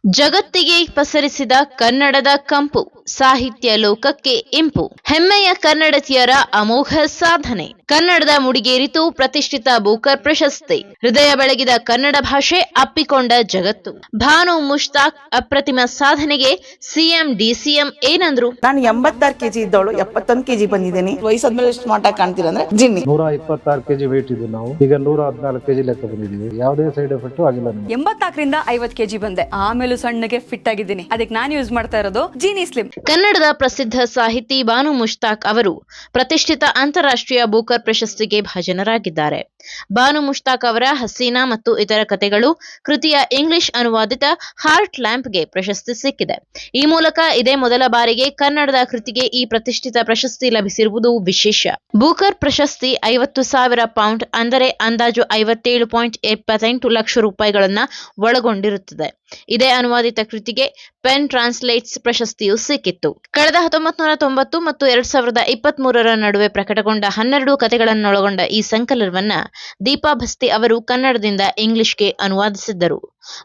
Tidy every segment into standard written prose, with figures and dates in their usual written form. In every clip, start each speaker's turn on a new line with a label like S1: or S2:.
S1: ಜಗತ್ತಿಗೆ ಪಸರಿಸಿದ ಕನ್ನಡದ ಕಂಪು, ಸಾಹಿತ್ಯ ಲೋಕಕ್ಕೆ ಇಂಪು. ಹೆಮ್ಮೆಯ ಕನ್ನಡತಿಯರ ಅಮೋಘ ಸಾಧನೆ. ಕನ್ನಡದ ಮುಡಿಗೇರಿತು ಪ್ರತಿಷ್ಠಿತ ಬೂಕರ್ ಪ್ರಶಸ್ತಿ. ಹೃದಯ ಬೆಳಗಿದ ಕನ್ನಡ ಭಾಷೆ ಅಪ್ಪಿಕೊಂಡ ಜಗತ್ತು. ಭಾನು ಮುಷ್ತಾಕ್ ಅಪ್ರತಿಮ ಸಾಧನೆಗೆ ಸಿಎಂ ಡಿಸಿಎಂ ಏನಂದ್ರು?
S2: ನಾನು 86 kg ಇದ್ದವಳು 71 kg ಬಂದಿದ್ದೀನಿ. ವಯಸ್ಸಾದ್ಮೇಲೆ ಸ್ಮಾರ್ಟ್ ಆಗಿ ಕಾಣ್ತೀರಾ ಅಂದ್ರೆ ಜಿನ್ನಿ.
S3: 126 kg ವೇಟ್ ಇದ್ದು ನಾವು ಈಗ 114 kg ಲೆಕ್ಕ ಬಂದಿದ್ದೀವಿ. ಯಾವುದೇ ಸೈಡ್ ಎಫೆಕ್ಟ್ ಆಗಿಲ್ಲ.
S4: 84 ರಿಂದ 50 kg ಬಂದೆ. ಆಮೇಲೆ ಸಣ್ಣಗೆ ಫಿಟ್ ಆಗಿದ್ದೀನಿ. ಅದಕ್ಕೆ ನಾನು ಯೂಸ್ ಮಾಡ್ತಾ ಇರೋದು ಜೀನಿ ಸ್ಲಿಮ್.
S1: ಕನ್ನಡದ ಪ್ರಸಿದ್ಧ ಸಾಹಿತಿ ಭಾನು ಮುಷ್ತಾಕ್ ಅವರು ಪ್ರತಿಷ್ಠಿತ ಅಂತಾರಾಷ್ಟ್ರೀಯ ಬೂಕರ್ ಪ್ರಶಸ್ತಿಗೆ ಭಾಜನರಾಗಿದ್ದಾರೆ. ಭಾನು ಮುಷ್ತಾಕ್ ಅವರ ಹಸೀನಾ ಮತ್ತು ಇತರ ಕಥೆಗಳು ಕೃತಿಯ ಇಂಗ್ಲಿಷ್ ಅನುವಾದಿತ ಹಾರ್ಟ್ ಲ್ಯಾಂಪ್ಗೆ ಪ್ರಶಸ್ತಿ ಸಿಕ್ಕಿದೆ. ಈ ಮೂಲಕ ಇದೇ ಮೊದಲ ಬಾರಿಗೆ ಕನ್ನಡದ ಕೃತಿಗೆ ಈ ಪ್ರತಿಷ್ಠಿತ ಪ್ರಶಸ್ತಿ ಲಭಿಸಿರುವುದು ವಿಶೇಷ. ಬೂಕರ್ ಪ್ರಶಸ್ತಿ 50,000 ಪೌಂಡ್ ಅಂದರೆ ಅಂದಾಜು 57.78 ಲಕ್ಷ ರೂಪಾಯಿಗಳನ್ನ ಒಳಗೊಂಡಿರುತ್ತದೆ. ಇದೇ ಅನುವಾದಿತ ಕೃತಿಗೆ ಪೆನ್ ಟ್ರಾನ್ಸ್ಲೇಟ್ಸ್ ಪ್ರಶಸ್ತಿಯು ಸಿಕ್ಕಿತ್ತು. ಕಳೆದ 1990 ಮತ್ತು 2023 ನಡುವೆ ಪ್ರಕಟಗೊಂಡ 12 ಕಥೆಗಳನ್ನೊಳಗೊಂಡ ಈ ಸಂಕಲನವನ್ನ ದೀಪಾ ಭಸ್ತಿ ಅವರು ಕನ್ನಡದಿಂದ ಇಂಗ್ಲಿಷ್ಗೆ ಅನುವಾದಿಸಿದ್ದರು.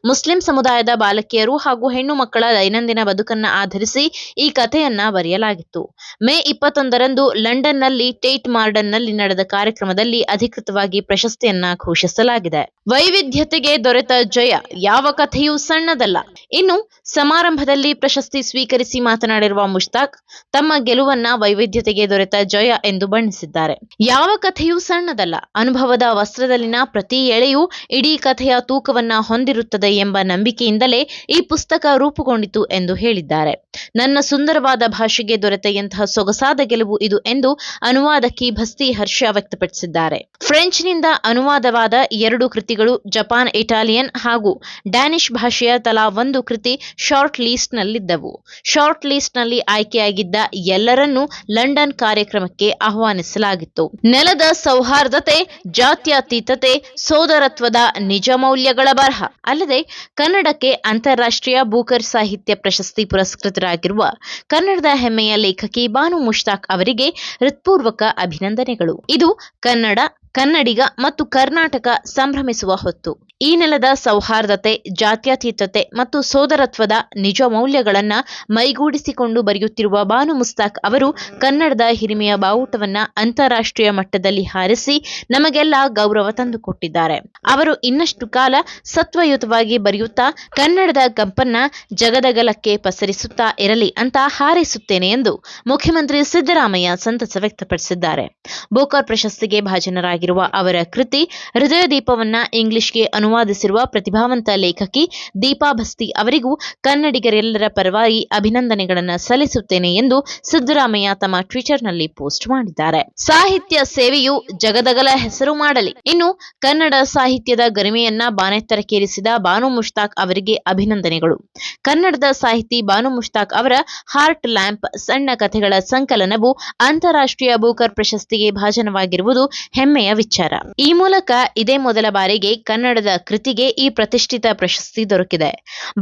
S1: ಮುಸ್ಲಿಂ ಸಮುದಾಯದ ಬಾಲಕಿಯರು ಹಾಗೂ ಹೆಣ್ಣು ಮಕ್ಕಳ ದೈನಂದಿನ ಬದುಕನ್ನ ಆಧರಿಸಿ ಈ ಕಥೆಯನ್ನ ಬರೆಯಲಾಗಿತ್ತು. ಮೇ 21ರಂದು ಲಂಡನ್ನಲ್ಲಿ ಟೇಟ್ ಮಾರ್ಡನ್ನಲ್ಲಿ ನಡೆದ ಕಾರ್ಯಕ್ರಮದಲ್ಲಿ ಅಧಿಕೃತವಾಗಿ ಪ್ರಶಸ್ತಿಯನ್ನ ಘೋಷಿಸಲಾಗಿದೆ. ವೈವಿಧ್ಯತೆಗೆ ದೊರೆತ ಜಯ, ಯಾವ ಕಥೆಯೂ ಸಣ್ಣದಲ್ಲ. ಇನ್ನು ಸಮಾರಂಭದಲ್ಲಿ ಪ್ರಶಸ್ತಿ ಸ್ವೀಕರಿಸಿ ಮಾತನಾಡಿರುವ ಮುಷ್ತಾಕ್ ತಮ್ಮ ಗೆಲುವನ್ನ ವೈವಿಧ್ಯತೆಗೆ ದೊರೆತ ಜಯ ಎಂದು ಬಣ್ಣಿಸಿದ್ದಾರೆ. ಯಾವ ಕಥೆಯೂ ಸಣ್ಣದಲ್ಲ. ಅನುಭವದ ವಸ್ತ್ರದಲ್ಲಿನ ಪ್ರತಿ ಎಳೆಯೂ ಇಡೀ ಕಥೆಯ ತೂಕವನ್ನ ಹೊಂದಿರುತ್ತದೆ ಎಂಬ ನಂಬಿಕೆಯಿಂದಲೇ ಈ ಪುಸ್ತಕ ರೂಪುಗೊಂಡಿತು ಎಂದು ಹೇಳಿದ್ದಾರೆ. ನನ್ನ ಸುಂದರವಾದ ಭಾಷೆಗೆ ದೊರೆತ ಎಂತಹ ಸೊಗಸಾದ ಗೆಲುವು ಇದು ಎಂದು ಅನುವಾದಕಿ ಭಸ್ತಿ ಹರ್ಷ ವ್ಯಕ್ತಪಡಿಸಿದ್ದಾರೆ. ಫ್ರೆಂಚ್ನಿಂದ ಅನುವಾದವಾದ 2 ಕೃತಿಗಳು ಜಪಾನ್, ಇಟಾಲಿಯನ್ ಹಾಗೂ ಡ್ಯಾನಿಶ್ ಭಾಷೆಯ ತಲಾ 1 ಕೃತಿ ಶಾರ್ಟ್ ಲೀಸ್ಟ್ ನಲ್ಲಿದ್ದವು. ಶಾರ್ಟ್ ಲೀಸ್ಟ್ ನಲ್ಲಿ ಆಯ್ಕೆಯಾಗಿದ್ದ ಎಲ್ಲರನ್ನೂ ಲಂಡನ್ ಕಾರ್ಯಕ್ರಮಕ್ಕೆ ಆಹ್ವಾನಿಸಲಾಗಿತ್ತು. ನೆಲದ ಸೌಹಾರ್ದತೆ, ಜಾತ್ಯತೀತತೆ, ಸೋದರತ್ವದ ನಿಜ ಮೌಲ್ಯಗಳ ಬರಹ. ಅಲ್ಲದೆ ಕನ್ನಡಕ್ಕೆ ಅಂತಾರಾಷ್ಟ್ರೀಯ ಬೂಕರ್ ಸಾಹಿತ್ಯ ಪ್ರಶಸ್ತಿ ಪುರಸ್ಕೃತರಾಗಿರುವ ಕನ್ನಡದ ಹೆಮ್ಮೆಯ ಲೇಖಕಿ ಭಾನು ಮುಷ್ತಾಕ್ ಅವರಿಗೆ ಹೃತ್ಪೂರ್ವಕ ಅಭಿನಂದನೆಗಳು. ಇದು ಕನ್ನಡಿಗ ಮತ್ತು ಕರ್ನಾಟಕ ಸಂಭ್ರಮಿಸುವ ಹೊತ್ತು. ಈ ನೆಲದ ಸೌಹಾರ್ದತೆ, ಜಾತ್ಯತೀತತೆ ಮತ್ತು ಸೋದರತ್ವದ ನಿಜ ಮೌಲ್ಯಗಳನ್ನ ಮೈಗೂಡಿಸಿಕೊಂಡು ಬರೆಯುತ್ತಿರುವ ಭಾನು ಮುಷ್ತಾಕ್ ಅವರು ಕನ್ನಡದ ಹಿರಿಮೆಯ ಬಾವುಟವನ್ನ ಅಂತಾರಾಷ್ಟ್ರೀಯ ಮಟ್ಟದಲ್ಲಿ ಹಾರಿಸಿ ನಮಗೆಲ್ಲ ಗೌರವ ತಂದುಕೊಟ್ಟಿದ್ದಾರೆ. ಅವರು ಇನ್ನಷ್ಟು ಕಾಲ ಸತ್ವಯುತವಾಗಿ ಬರೆಯುತ್ತಾ ಕನ್ನಡದ ಕಂಪನ್ನ ಜಗದಗಲಕ್ಕೆ ಪಸರಿಸುತ್ತಾ ಇರಲಿ ಅಂತ ಹಾರೈಸುತ್ತೇನೆ ಎಂದು ಮುಖ್ಯಮಂತ್ರಿ ಸಿದ್ದರಾಮಯ್ಯ ಸಂತಸ ವ್ಯಕ್ತಪಡಿಸಿದ್ದಾರೆ. ಬೂಕರ್ ಪ್ರಶಸ್ತಿಗೆ ಭಾಜನರಾಗಿರುವ ಅವರ ಕೃತಿ ಹೃದಯ ದೀಪವನ್ನ ಇಂಗ್ಲಿಷ್ಗೆ ಅನುವಾದಿಸಿರುವ ಪ್ರತಿಭಾವಂತ ಲೇಖಕಿ ದೀಪಾ ಭಸ್ತಿ ಅವರಿಗೂ ಕನ್ನಡಿಗರೆಲ್ಲರ ಪರವಾಗಿ ಅಭಿನಂದನೆಗಳನ್ನು ಸಲ್ಲಿಸುತ್ತೇನೆ ಎಂದು ಸಿದ್ದರಾಮಯ್ಯ ತಮ್ಮ ಟ್ವಿಟರ್ನಲ್ಲಿ ಪೋಸ್ಟ್ ಮಾಡಿದ್ದಾರೆ. ಸಾಹಿತ್ಯ ಸೇವೆಯು ಜಗದಗಲ ಹೆಸರು ಮಾಡಲಿ. ಇನ್ನು ಕನ್ನಡ ಸಾಹಿತ್ಯದ ಗರಿಮೆಯನ್ನ ಬಾನೆತ್ತರಕ್ಕೇರಿಸಿದ ಭಾನು ಮುಷ್ತಾಕ್ ಅವರಿಗೆ ಅಭಿನಂದನೆಗಳು. ಕನ್ನಡದ ಸಾಹಿತಿ ಭಾನು ಮುಷ್ತಾಕ್ ಅವರ ಹಾರ್ಟ್ ಲ್ಯಾಂಪ್ ಸಣ್ಣ ಕಥೆಗಳ ಸಂಕಲನವು ಅಂತಾರಾಷ್ಟ್ರೀಯ ಬೂಕರ್ ಪ್ರಶಸ್ತಿಗೆ ಭಾಜನವಾಗಿರುವುದು ಹೆಮ್ಮೆಯ ವಿಚಾರ. ಈ ಮೂಲಕ ಇದೇ ಮೊದಲ ಬಾರಿಗೆ ಕನ್ನಡದ ಕೃತಿಗೆ ಈ ಪ್ರತಿಷ್ಠಿತ ಪ್ರಶಸ್ತಿ ದೊರಕಿದೆ.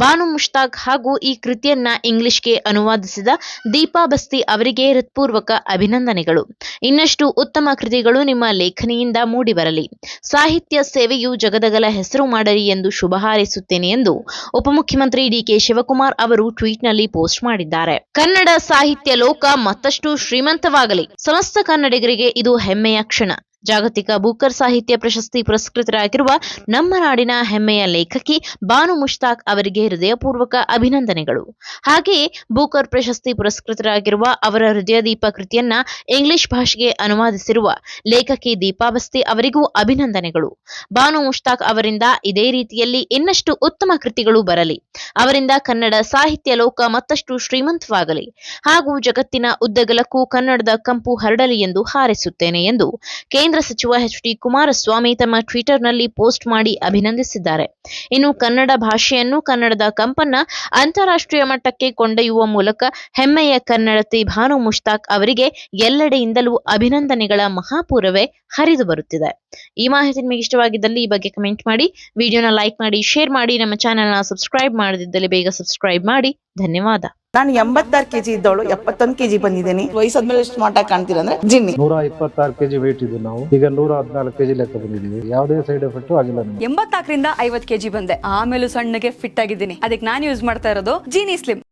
S1: ಭಾನು ಮುಷ್ತಾಕ್ ಹಾಗೂ ಈ ಕೃತಿಯನ್ನ ಇಂಗ್ಲಿಷ್ಗೆ ಅನುವಾದಿಸಿದ ದೀಪಾ ಭಸ್ತಿ ಅವರಿಗೆ ಹೃತ್ಪೂರ್ವಕ ಅಭಿನಂದನೆಗಳು. ಇನ್ನಷ್ಟು ಉತ್ತಮ ಕೃತಿಗಳು ನಿಮ್ಮ ಲೇಖನಿಯಿಂದ ಮೂಡಿಬರಲಿ. ಸಾಹಿತ್ಯ ಸೇವೆಯು ಜಗದಗಲ ಹೆಸರು ಮಾಡಲಿ ಎಂದು ಶುಭ ಹಾರೈಸುತ್ತೇನೆ ಎಂದು ಉಪಮುಖ್ಯಮಂತ್ರಿ ಡಿಕೆ ಶಿವಕುಮಾರ್ ಅವರು ಟ್ವೀಟ್ನಲ್ಲಿ ಪೋಸ್ಟ್ ಮಾಡಿದ್ದಾರೆ. ಕನ್ನಡ ಸಾಹಿತ್ಯ ಲೋಕ ಮತ್ತಷ್ಟು ಶ್ರೀಮಂತವಾಗಲಿ. ಸಮಸ್ತ ಕನ್ನಡಿಗರಿಗೆ ಇದು ಹೆಮ್ಮೆಯ ಕ್ಷಣ. ಜಾಗತಿಕ ಬೂಕರ್ ಸಾಹಿತ್ಯ ಪ್ರಶಸ್ತಿ ಪುರಸ್ಕೃತರಾಗಿರುವ ನಮ್ಮ ನಾಡಿನ ಹೆಮ್ಮೆಯ ಲೇಖಕಿ ಭಾನು ಮುಷ್ತಾಕ್ ಅವರಿಗೆ ಹೃದಯಪೂರ್ವಕ ಅಭಿನಂದನೆಗಳು. ಹಾಗೆಯೇ ಬೂಕರ್ ಪ್ರಶಸ್ತಿ ಪುರಸ್ಕೃತರಾಗಿರುವ ಅವರ ಹೃದಯದೀಪ ಕೃತಿಯನ್ನ ಇಂಗ್ಲಿಷ್ ಭಾಷೆಗೆ ಅನುವಾದಿಸಿರುವ ಲೇಖಕಿ ದೀಪಾ ಭಸ್ತಿ ಅವರಿಗೂ ಅಭಿನಂದನೆಗಳು. ಭಾನು ಮುಷ್ತಾಕ್ ಅವರಿಂದ ಇದೇ ರೀತಿಯಲ್ಲಿ ಇನ್ನಷ್ಟು ಉತ್ತಮ ಕೃತಿಗಳು ಬರಲಿ. ಅವರಿಂದ ಕನ್ನಡ ಸಾಹಿತ್ಯ ಲೋಕ ಮತ್ತಷ್ಟು ಶ್ರೀಮಂತವಾಗಲಿ ಹಾಗೂ ಜಗತ್ತಿನ ಉದ್ದಗಲಕ್ಕೂ ಕನ್ನಡದ ಕಂಪು ಹರಡಲಿ ಎಂದು ಹಾರೈಸುತ್ತೇನೆ ಎಂದು ಕೇಂದ್ರ ಸಚಿವ ಎಚ್.ಡಿ. ಕುಮಾರಸ್ವಾಮಿ ತಮ್ಮ ಟ್ವಿಟರ್ನಲ್ಲಿ ಪೋಸ್ಟ್ ಮಾಡಿ ಅಭಿನಂದಿಸಿದ್ದಾರೆ. ಇನ್ನು ಕನ್ನಡ ಭಾಷೆಯನ್ನು, ಕನ್ನಡದ ಕಂಪನ್ನ ಅಂತಾರಾಷ್ಟ್ರೀಯ ಮಟ್ಟಕ್ಕೆ ಕೊಂಡೊಯ್ಯುವ ಮೂಲಕ ಹೆಮ್ಮೆಯ ಕನ್ನಡತಿ ಭಾನು ಮುಷ್ತಾಕ್ ಅವರಿಗೆ ಎಲ್ಲೆಡೆಯಿಂದಲೂ ಅಭಿನಂದನೆಗಳ ಮಹಾಪೂರವೇ ಹರಿದು ಬರುತ್ತಿದೆ. ಈ ಮಾಹಿತಿ ನಿಮಗೆ ಇಷ್ಟವಾಗಿದ್ದಲ್ಲಿ ಈ ಬಗ್ಗೆ ಕಮೆಂಟ್ ಮಾಡಿ, ವಿಡಿಯೋನ ಲೈಕ್ ಮಾಡಿ, ಶೇರ್ ಮಾಡಿ. ನಮ್ಮ ಚಾನೆಲ್ನ ಸಬ್ಸ್ಕ್ರೈಬ್ ಮಾಡದಿದ್ದಲ್ಲಿ ಬೇಗ ಸಬ್ಸ್ಕ್ರೈಬ್ ಮಾಡಿ. ಧನ್ಯವಾದ.
S2: ನಾನು 86 kg ಇದ್ದವಳು 71 kg ಬಂದಿದ್ದೀನಿ. ವಯಸ್ಸಾದ್ಮೇಲೆ ಸ್ಮಾರ್ಟ್ ಆಗಿ ಕಾಣ್ತೀರಾ ಅಂದ್ರೆ ಜಿನ್ನಿ.
S3: 126 kg ವೇಟ್ ಇದ್ದು ನಾವು ಈಗ 114 kg ಲೆಕ್ಕ ಬಂದಿದ್ದೀವಿ. ಯಾವುದೇ ಸೈಡ್ ಎಫೆಕ್ಟ್ ಆಗಿಲ್ಲ ನಮಗೆ.
S4: 84ರಿಂದ 50 kg ಬಂದೆ, ಆಮೇಲೆ ಸಣ್ಣಗೆ ಫಿಟ್ ಆಗಿದ್ದೀನಿ. ಅದಕ್ಕೆ ನಾನು ಯೂಸ್ ಮಾಡ್ತಾ ಇರೋದು ಜೀನಿ ಸ್ಲಿಮ್.